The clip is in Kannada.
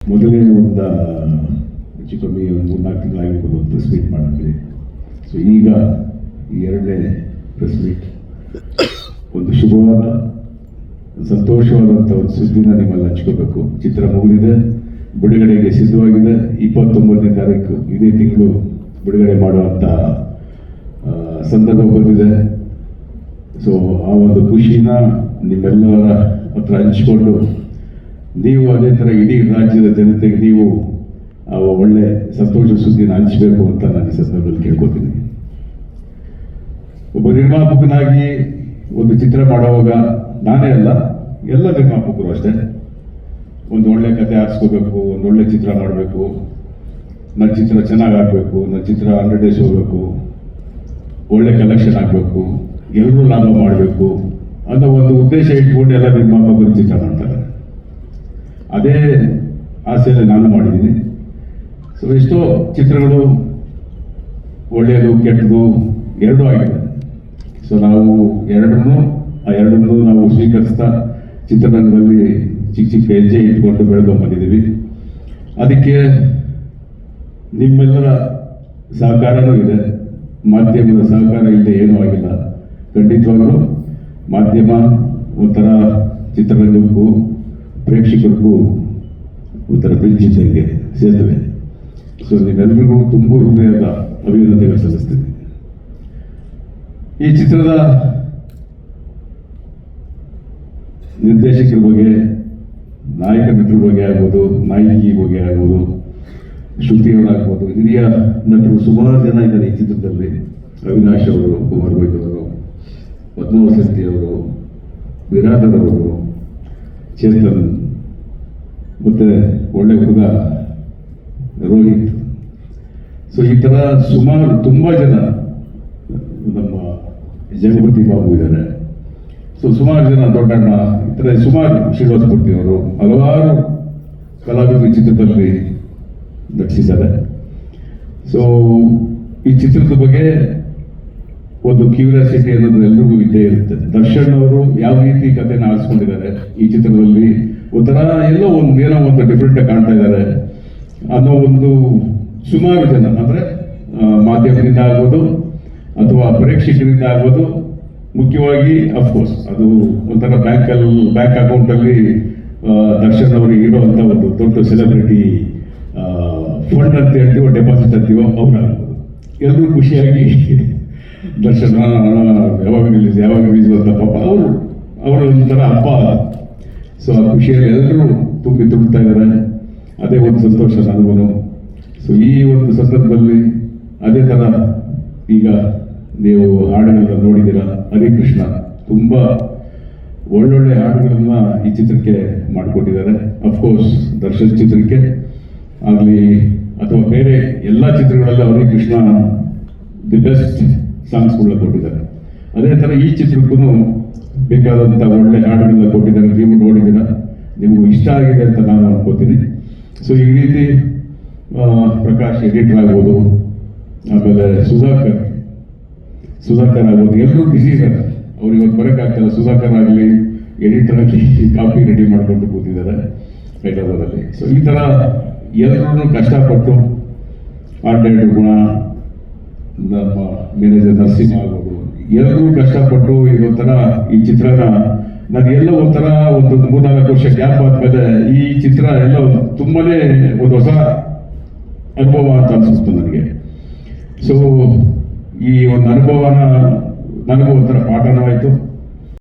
ಮೊದಲೇ ಒಂದು ಹೆಚ್ಚು ಕಮ್ಮಿ ಒಂದು 3-4 ತಿಂಗಳಾಗಿರ್ಬೋದು ಒಂದು ಪ್ರೆಸ್ ಮೀಟ್ ಮಾಡಿದ್ವಿ. ಸೊ ಈಗ ಈ ಎರಡನೇ ಪ್ರೆಸ್ ಮೀಟ್ ಒಂದು ಶುಭವಾದ ಸಂತೋಷವಾದಂಥ ಒಂದು ಸುದ್ದಿನ ನಿಮ್ಮಲ್ಲಿ ಹಂಚ್ಕೋಬೇಕು. ಚಿತ್ರ ಮುಗಿದಿದೆ, ಬಿಡುಗಡೆಗೆ ಸಿದ್ಧವಾಗಿದೆ. 29ನೇ ತಾರೀಕು ಇದೇ ತಿಂಗಳು ಬಿಡುಗಡೆ ಮಾಡುವಂಥ ಸಂದರ್ಭ ಬಂದಿದೆ. ಸೊ ಆ ಒಂದು ಖುಷಿನ ನಿಮ್ಮೆಲ್ಲರ ಹತ್ರ ಹಂಚಿಕೊಂಡು ನೀವು ಅದೇ ಥರ ಇಡೀ ರಾಜ್ಯದ ಜನತೆಗೆ ನೀವು ಒಳ್ಳೆ ಸಂತೋಷ ಸುದ್ದಿನ ಹಂಚಬೇಕು ಅಂತ ನಾನು ಈ ಸಂದರ್ಭದಲ್ಲಿ ಕೇಳ್ಕೊತೀನಿ. ಒಬ್ಬ ನಿರ್ಮಾಪಕನಾಗಿ ಒಂದು ಚಿತ್ರ ಮಾಡುವಾಗ ನಾನೇ ಅಲ್ಲ, ಎಲ್ಲ ನಿರ್ಮಾಪಕರು ಅಷ್ಟೇ, ಒಂದು ಒಳ್ಳೆ ಕತೆ ಆರಿಸ್ಕೋಬೇಕು, ಒಂದು ಒಳ್ಳೆ ಚಿತ್ರ ಮಾಡಬೇಕು, ನನ್ನ ಚಿತ್ರ ಚೆನ್ನಾಗಿ ಆಗಬೇಕು, ನನ್ನ ಚಿತ್ರ 100 days ಹೋಗಬೇಕು, ಒಳ್ಳೆ ಕಲೆಕ್ಷನ್ ಆಗಬೇಕು, ಎಲ್ಲರೂ ಲಾಭ ಮಾಡಬೇಕು ಅನ್ನೋ ಒಂದು ಉದ್ದೇಶ ಇಟ್ಕೊಂಡು ಎಲ್ಲ ನಿರ್ಮಾಪಕರು ಚಿತ್ರ ಮಾಡ್ತಾರೆ. ಅದೇ ಆಸೆಯಲ್ಲಿ ನಾನು ಮಾಡಿದ್ದೀನಿ. ಸೊ ಎಷ್ಟೋ ಚಿತ್ರಗಳು ಒಳ್ಳೆಯದು ಕೆಟ್ಟದು ಎರಡೂ ಆಗಿದೆ. ಸೊ ನಾವು ಎರಡನ್ನೂ ನಾವು ಸ್ವೀಕರಿಸ್ತಾ ಚಿತ್ರರಂಗದಲ್ಲಿ ಚಿಕ್ಕ ಚಿಕ್ಕ ಹೆಜ್ಜೆ ಇಟ್ಕೊಂಡು ಬೆಳ್ಕೊಂಡ್ಬಂದಿದ್ದೀವಿ. ಅದಕ್ಕೆ ನಿಮ್ಮೆಲ್ಲರ ಸಹಕಾರನೂ ಇದೆ. ಮಾಧ್ಯಮದ ಸಹಕಾರ ಇಲ್ಲದೆ ಏನೂ ಆಗಿಲ್ಲ. ಖಂಡಿತವಾಗಲೂ ಮಾಧ್ಯಮ ಒಂಥರ ಚಿತ್ರರಂಗಕ್ಕೂ ಪ್ರೇಕ್ಷಕರಿಗೂ ಒಂಥರ ಬ್ರಿಡ್ಜ್ ಇದ್ದಂಗೆ ಸೇತುವೆ. ಸೊ ನೀವೆಲ್ಲರಿಗೂ ತುಂಬ ಹೃದಯದ ಅಭಿನಂದನೆಗಳು ಸಲ್ಲಿಸ್ತೀನಿ. ಈ ಚಿತ್ರದ ನಿರ್ದೇಶಕರ ಬಗ್ಗೆ, ನಾಯಕ ನಟರ ಬಗ್ಗೆ ಆಗ್ಬೋದು, ನಾಯಕಿ ಬಗ್ಗೆ ಆಗ್ಬೋದು, ಶ್ರುತಿಯವರಾಗ್ಬೋದು, ಹಿರಿಯ ನಟರು ಸುಮಾರು ಜನ ಇದ್ದಾರೆ ಈ ಚಿತ್ರದಲ್ಲಿ. ಅವಿನಾಶ್ ಅವರು, ಕುಮಾರ್ ವೈದ್ಯವರು, ಪದ್ಮಾವಸಂತಿ ಅವರು, ಬಿರಾದರ್ ಅವರು, ಚೇತನ್, ಮತ್ತೆ ಒಳ್ಳೆ ಹುಡುಗ ರೋಹಿತ್. ಸೊ ಈ ಥರ ಸುಮಾರು ತುಂಬ ಜನ, ನಮ್ಮ ಜಗಪತಿ ಬಾಬು ಇದ್ದಾರೆ. ಸೊ ಸುಮಾರು ಜನ, ದೊಡ್ಡಣ್ಣ, ಈ ಥರ ಸುಮಾರು, ಶ್ರೀನಿವಾಸಮೂರ್ತಿ ಅವರು, ಹಲವಾರು ಕಲಾವಿದರು ಚಿತ್ರದಲ್ಲಿ ನಟಿಸಿದ್ದಾರೆ. ಸೊ ಈ ಚಿತ್ರದ ಬಗ್ಗೆ ಒಂದು ಕ್ಯೂರಿಯಾಸಿಟಿ ಅನ್ನೋದು ಎಲ್ರಿಗೂ ಇದ್ದೇ ಇರುತ್ತೆ. ದರ್ಶನ್ ಅವರು ಯಾವ ರೀತಿ ಕಥೆನ ಆರಿಸ್ಕೊಂಡಿದ್ದಾರೆ ಈ ಚಿತ್ರದಲ್ಲಿ, ಒಂಥರ ಏನೋ ಒಂದು ಡಿಫ್ರೆಂಟ್ ಕಾಣ್ತಾ ಇದ್ದಾರೆ ಅನ್ನೋ ಒಂದು ಸುಮಾರು ಜನ, ಅಂದರೆ ಮಾಧ್ಯಮದಿಂದ ಆಗ್ಬೋದು ಅಥವಾ ಪ್ರೇಕ್ಷಕರಿಂದ ಆಗ್ಬೋದು, ಮುಖ್ಯವಾಗಿ ಅಫ್ಕೋರ್ಸ್ ಅದು ಒಂಥರ ಬ್ಯಾಂಕ್ ಅಕೌಂಟಲ್ಲಿ ದರ್ಶನ್ ಅವರಿಗೆ ಇರುವಂಥ ಒಂದು ದೊಡ್ಡ ಸೆಲೆಬ್ರಿಟಿ ಫಂಡ್ ಅಂತ ಹೇಳ್ತೀವೋ, ಡೆಪಾಸಿಟ್ ಅಂತೀವೋ, ಅವ್ರಾಗ್ಬೋದು. ಎಲ್ಲರೂ ಖುಷಿಯಾಗಿ ದರ್ಶನ ಯಾವಾಗ ರಿಲೀಸ್ ಅಂತ ಪಾಪ ಅವರು ಒಂಥರ ಹಬ್ಬ. ಸೊ ಆ ಖುಷಿಯಲ್ಲಿ ಎಲ್ಲರೂ ತುಂಬ್ತಾ ಇದ್ದಾರೆ. ಅದೇ ಒಂದು ಸಂತೋಷ ನನಗೂ. ಸೊ ಈ ಒಂದು ಸಂದರ್ಭದಲ್ಲಿ ಅದೇ ಥರ ಈಗ ನೀವು ಹಾಡುಗಳನ್ನ ನೋಡಿದ್ದೀರ. ಹರಿಕೃಷ್ಣ ತುಂಬ ಒಳ್ಳೊಳ್ಳೆ ಹಾಡುಗಳನ್ನ ಈ ಚಿತ್ರಕ್ಕೆ ಮಾಡಿಕೊಟ್ಟಿದ್ದಾರೆ. ಅಫ್ಕೋರ್ಸ್ ದರ್ಶನ್ ಚಿತ್ರಕ್ಕೆ ಆಗಲಿ ಅಥವಾ ಬೇರೆ ಎಲ್ಲ ಚಿತ್ರಗಳಲ್ಲೂ ಹರಿಕೃಷ್ಣ ದಿ ಬೆಸ್ಟ್ ಸಾಂಗ್ಸ್ಗಳನ್ನ ಕೊಟ್ಟಿದ್ದಾರೆ. ಅದೇ ಥರ ಈ ಚಿತ್ರಕ್ಕೂ ಬೇಕಾದಂಥ ಒಳ್ಳೆ ಹಾಡುಗಳನ್ನ ಕೊಟ್ಟಿದ್ದಾರೆ. ನೀವು ನೋಡಿದ್ದೀರ, ನಿಮಗೂ ಇಷ್ಟ ಆಗಿದೆ ಅಂತ ನಾನು ಅನ್ಕೋತೀನಿ. ಸೊ ಈ ರೀತಿ ಪ್ರಕಾಶ್ ಎಡಿಟರ್ ಆಗ್ಬೋದು, ಆಮೇಲೆ ಸುಧಾಕರ್ ಆಗ್ಬೋದು, ಎಲ್ಲರೂ ಬಿಸಿ ಇದ್ದಾರೆ. ಅವ್ರು ಇವತ್ತು ಬರೋಕ್ಕಾಗ್ತಲ್ಲ. ಸುಧಾಕರ್ ಆಗಲಿ, ಎಡಿಟರ್ ಆಗಲಿ ಕಾಪಿ ರೆಡಿ ಮಾಡ್ಕೊಂಡು ಕೂತಿದ್ದಾರೆ ಹೈದರಾಬಾದಲ್ಲಿ. ಸೊ ಈ ಥರ ಎಲ್ಲರೂ ಕಷ್ಟಪಟ್ಟು, ಆರ್ಟ್ ಡೈರೆಕ್ಟರ್ ಗುಣ, ನಮ್ಮ ಮ್ಯಾನೇಜರ್ ನರಸಿಂಹ ಆಗ್ಬೋದು, ಎಲ್ಲರೂ ಕಷ್ಟಪಟ್ಟು ಇದೊಂಥರ ಈ ಚಿತ್ರನ ನನಗೆಲ್ಲ ಒಂಥರ ಒಂದು 3-4 ವರ್ಷ ಗ್ಯಾಪ್ ಆದ್ಮೇಲೆ ಈ ಚಿತ್ರ ಎಲ್ಲ ತುಂಬಾನೇ ಒಂದು ಹೊಸ ಅನುಭವ ಅಂತ ಅನ್ಸುತ್ತೆ ನನಗೆ. ಸೊ ಈ ಒಂದು ಅನುಭವನ ನನಗೂ ಒಂಥರ ಪಾಠನವಾಯಿತು.